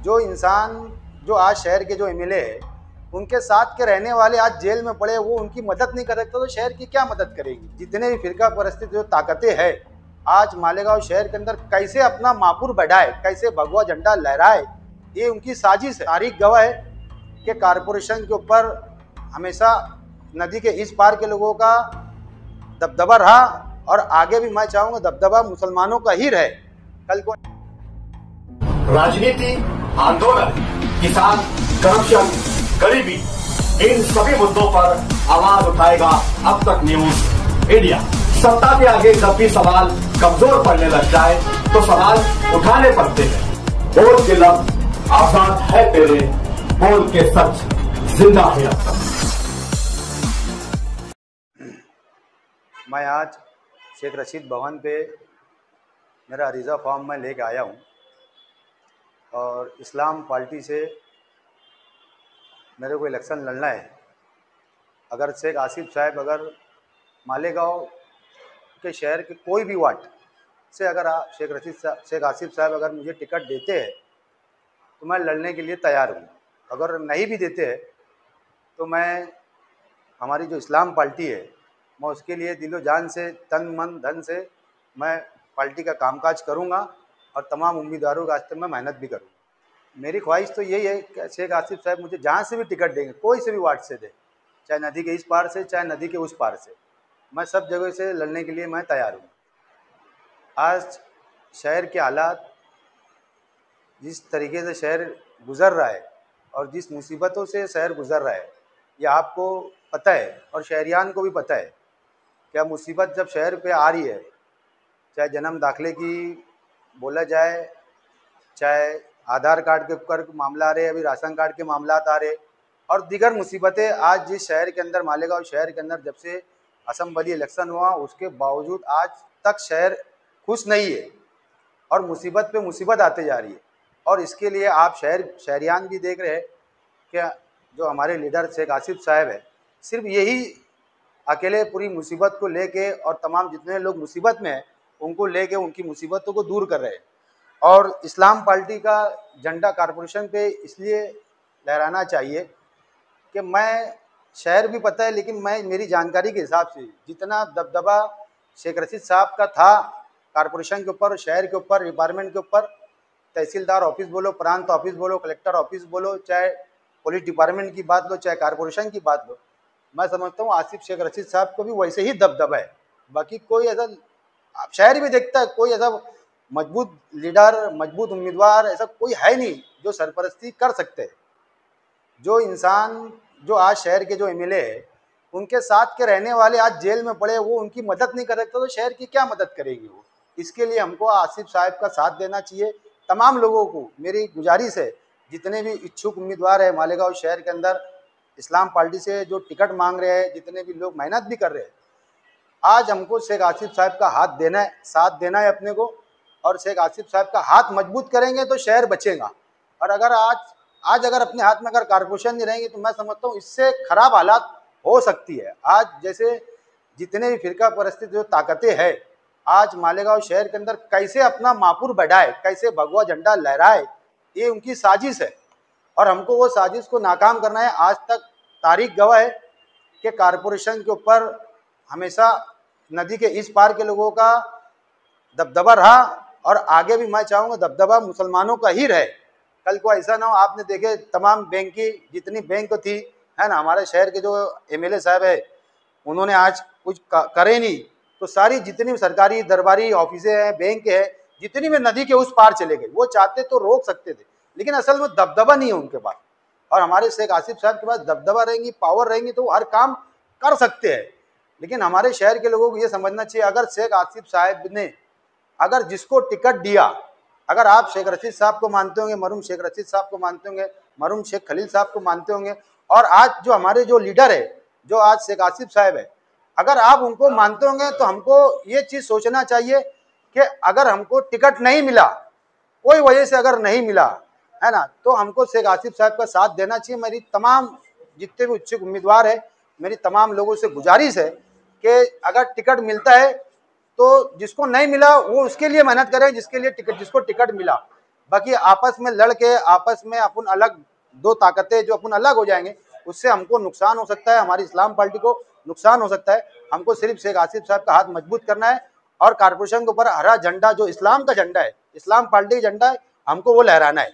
जो इंसान जो आज शहर के जो एमएलए है उनके साथ के रहने वाले आज जेल में पड़े, वो उनकी मदद नहीं कर सकते तो शहर की क्या मदद करेगी। जितने भी फिरका परस्ती जो ताकतें हैं आज मालेगांव शहर के अंदर कैसे अपना मापुर बढ़ाए, कैसे भगवा झंडा लहराए, ये उनकी साजिश है। तारीख गवाह है कि कारपोरेशन के ऊपर हमेशा नदी के इस पार के लोगों का दबदबा रहा और आगे भी मैं चाहूंगा दबदबा मुसलमानों का ही रहे। कल को राजनीति, आंदोलन, किसान, करप्शन, गरीबी, इन सभी मुद्दों पर आवाज उठाएगा अब तक न्यूज इंडिया। सत्ता के आगे जब भी सवाल कमजोर पड़ने लग जाए तो सवाल उठाने पड़ते हैं। बोल के लफ्ज आजाद है तेरे, बोल के सच जिंदा है अब तक। मैं आज शेख रशीद भवन पे मेरा अरीज़ा फॉर्म में लेके आया हूँ और इस्लाम पार्टी से मेरे को इलेक्शन लड़ना है। अगर शेख आसिफ साहब अगर मालेगांव के शहर के कोई भी वार्ड से अगर शेख आसिफ साहब अगर मुझे टिकट देते हैं तो मैं लड़ने के लिए तैयार हूँ। अगर नहीं भी देते हैं तो मैं हमारी जो इस्लाम पार्टी है मैं उसके लिए दिलो जान से तन मन धन से मैं पार्टी का कामकाज करूँगा और तमाम उम्मीदवारों के रास्ते में मेहनत भी करूँगा। मेरी ख्वाहिश तो यही है कि शेख आसिफ साहब मुझे जहाँ से भी टिकट देंगे, कोई से भी वार्ड से दे, चाहे नदी के इस पार से चाहे नदी के उस पार से, मैं सब जगह से लड़ने के लिए मैं तैयार हूँ। आज शहर के हालात, जिस तरीके से शहर गुज़र रहा है और जिस मुसीबतों से शहर गुज़र रहा है ये आपको पता है और शहरियान को भी पता है। क्या मुसीबत जब शहर पे आ रही है, चाहे जन्म दाखिले की बोला जाए, चाहे आधार कार्ड के ऊपर मामला आ रहे, अभी राशन कार्ड के मामला आ रहे और दीगर मुसीबतें आज जिस शहर के अंदर मालेगांव शहर के अंदर जब से असम्बली इलेक्शन हुआ उसके बावजूद आज तक शहर खुश नहीं है और मुसीबत पे मुसीबत आते जा रही है। और इसके लिए आप शहरियान भी देख रहे हैं कि जो हमारे लीडर शेख आसिफ साहब है सिर्फ यही अकेले पूरी मुसीबत को लेके और तमाम जितने लोग मुसीबत में हैं उनको लेके उनकी मुसीबतों को दूर कर रहे हैं। और इस्लाम पार्टी का झंडा कारपोरेशन पे इसलिए लहराना चाहिए कि मैं शहर भी पता है, लेकिन मैं मेरी जानकारी के हिसाब से जितना दबदबा शेख रशीद साहब का था कारपोरेशन के ऊपर, शहर के ऊपर, डिपार्टमेंट के ऊपर, तहसीलदार ऑफिस बोलो, प्रांत ऑफिस बोलो, कलेक्टर ऑफिस बोलो, चाहे पुलिस डिपार्टमेंट की बात लो, चाहे कारपोरेशन की बात लो, मैं समझता हूँ आसिफ शेख रशीद साहब को भी वैसे ही दबदबा है। बाकी कोई ऐसा शहर भी देखता है, कोई ऐसा मजबूत लीडर, मजबूत उम्मीदवार ऐसा कोई है नहीं जो सरपरस्ती कर सकते हैं। जो इंसान जो आज शहर के जो एमएलए है उनके साथ के रहने वाले आज जेल में पड़े, वो उनकी मदद नहीं कर सकते तो शहर की क्या मदद करेगी वो। इसके लिए हमको आसिफ साहब का साथ देना चाहिए। तमाम लोगों को मेरी गुजारिश है, जितने भी इच्छुक उम्मीदवार है मालेगांव शहर के अंदर इस्लाम पार्टी से जो टिकट मांग रहे हैं, जितने भी लोग मेहनत भी कर रहे हैं, आज हमको शेख आसिफ साहब का हाथ देना है, साथ देना है अपने को। और शेख आसिफ साहब का हाथ मजबूत करेंगे तो शहर बचेगा। और अगर आज अगर अपने हाथ में अगर कारपोरेशन नहीं रहेंगे तो मैं समझता हूँ इससे खराब हालात हो सकती है। आज जैसे जितने भी फिरका परस्ती जो ताकतें हैं आज मालेगांव शहर के अंदर कैसे अपना मापुर बढ़ाए, कैसे भगवा झंडा लहराए, ये उनकी साजिश है और हमको वो साजिश को नाकाम करना है। आज तक तारीख गवाह है कि कारपोरेशन के ऊपर हमेशा नदी के इस पार के लोगों का दबदबा रहा और आगे भी मैं चाहूँगा दबदबा मुसलमानों का ही रहे। कल को ऐसा ना हो, आपने देखे तमाम बैंक की जितनी बैंक थी है ना, हमारे शहर के जो एमएलए साहब है उन्होंने आज कुछ करे नहीं, तो सारी जितनी सरकारी दरबारी ऑफिसें हैं, बैंक है, जितनी भी नदी के उस पार चले गए। वो चाहते तो रोक सकते थे, लेकिन असल में दबदबा नहीं है उनके पास। और हमारे शेख आसिफ साहब के पास दबदबा रहेंगी, पावर रहेंगी तो हर काम कर सकते हैं। लेकिन हमारे शहर के लोगों को ये समझना चाहिए, अगर शेख आसिफ साहब ने अगर जिसको टिकट दिया, अगर आप शेख रशीद साहब को मानते होंगे, मरहूम शेख रशीद साहब को मानते होंगे, मरहूम शेख खलील साहब को मानते होंगे, और आज जो हमारे जो लीडर है जो आज शेख आसिफ साहब है, अगर आप उनको मानते होंगे तो हमको ये चीज़ सोचना चाहिए कि अगर हमको टिकट नहीं मिला, कोई वजह से अगर नहीं मिला है ना, तो हमको शेख आसिफ साहब का साथ देना चाहिए। मेरी तमाम जितने भी इच्छुक उम्मीदवार है, मेरी तमाम लोगों से गुजारिश है कि अगर टिकट मिलता है तो जिसको नहीं मिला वो उसके लिए मेहनत करें, जिसको टिकट मिला। बाकी आपस में लड़ के आपस में अपन अलग, दो ताकतें जो अपन अलग हो जाएंगे, उससे हमको नुकसान हो सकता है, हमारी इस्लाम पार्टी को नुकसान हो सकता है। हमको सिर्फ शेख आसिफ साहब का हाथ मजबूत करना है और कारपोरेशन के ऊपर हरा झंडा जो इस्लाम का झंडा है, इस्लाम पार्टी का झंडा है, हमको वो लहराना है।